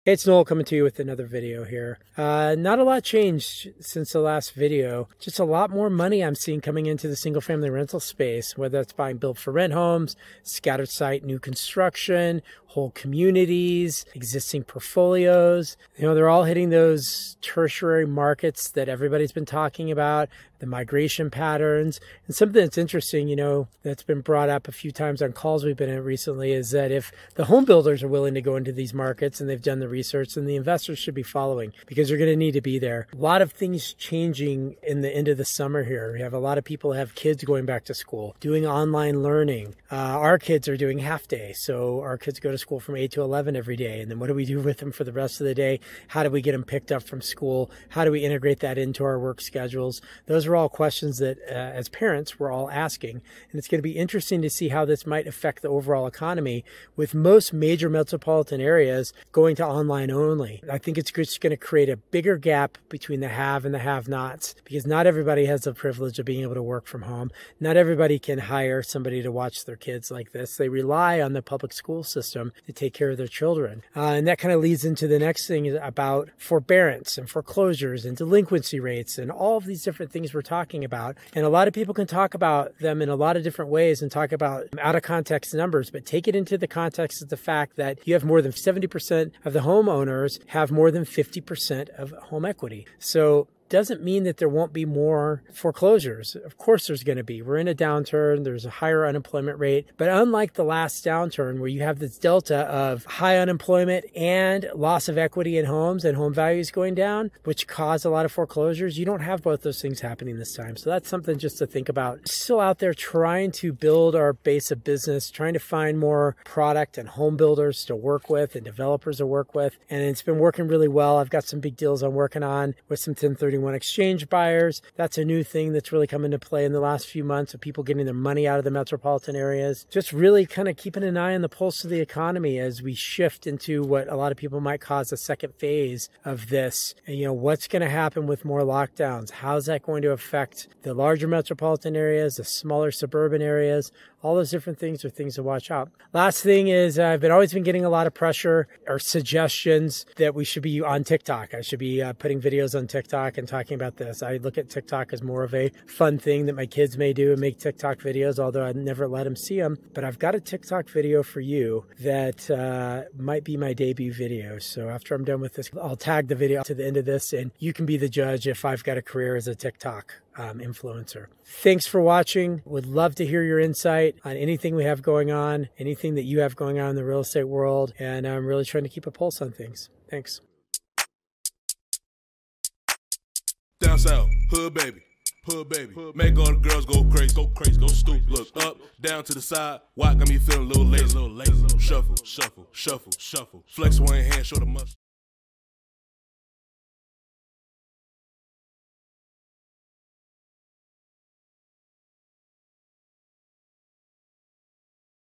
It's Noel coming to you with another video here. Not a lot changed since the last video. Just a lot more money I'm seeing coming into the single family rental space, whether it's buying built for rent homes, scattered site new construction, whole communities, existing portfolios. You know, they're all hitting those tertiary markets that everybody's been talking about, the migration patterns. And something that's interesting, you know, that's been brought up a few times on calls we've been in recently is that if the home builders are willing to go into these markets and they've done the research, then the investors should be following because they're going to need to be there. A lot of things changing in the end of the summer here. We have a lot of people who have kids going back to school, doing online learning. Our kids are doing half day. So our kids go to school from 8 to 11 every day. And then what do we do with them for the rest of the day? How do we get them picked up from school? How do we integrate that into our work schedules? Those are all questions that as parents, we're all asking. And it's going to be interesting to see how this might affect the overall economy with most major metropolitan areas going to online only. I think it's just going to create a bigger gap between the have and the have-nots because not everybody has the privilege of being able to work from home. Not everybody can hire somebody to watch their kids like this. They rely on the public school system to take care of their children. And that kind of leads into the next thing about forbearance and foreclosures and delinquency rates and all of these different things we're talking about. And a lot of people can talk about them in a lot of different ways and talk about out of context numbers, but take it into the context of the fact that you have more than 70% of the homeowners have more than 50% of home equity. So doesn't mean that there won't be more foreclosures. Of course there's going to be. We're in a downturn. There's a higher unemployment rate. But unlike the last downturn where you have this delta of high unemployment and loss of equity in homes and home values going down, which caused a lot of foreclosures, you don't have both those things happening this time. So that's something just to think about. Still out there trying to build our base of business, trying to find more product and home builders to work with and developers to work with. And it's been working really well. I've got some big deals I'm working on with some 1031 exchange buyers. That's a new thing that's really come into play in the last few months of people getting their money out of the metropolitan areas. Just really kind of keeping an eye on the pulse of the economy as we shift into what a lot of people might cause a second phase of this. And, you know, what's going to happen with more lockdowns? How's that going to affect the larger metropolitan areas, the smaller suburban areas? All those different things are things to watch out. Last thing is I've always been getting a lot of pressure or suggestions that we should be on TikTok. I should be putting videos on TikTok and talking about this. I look at TikTok as more of a fun thing that my kids may do and make TikTok videos, although I never let them see them. But I've got a TikTok video for you that might be my debut video. So after I'm done with this, I'll tag the video to the end of this and you can be the judge if I've got a career as a TikTok influencer. Thanks for watching. Would love to hear your insight on anything we have going on, anything that you have going on in the real estate world. And I'm really trying to keep a pulse on things. Thanks. Down south, hood baby, make all the girls go crazy, go stupid. Look up, down to the side, why got me feeling a little lazy, shuffle, flex one hand, show the muscle.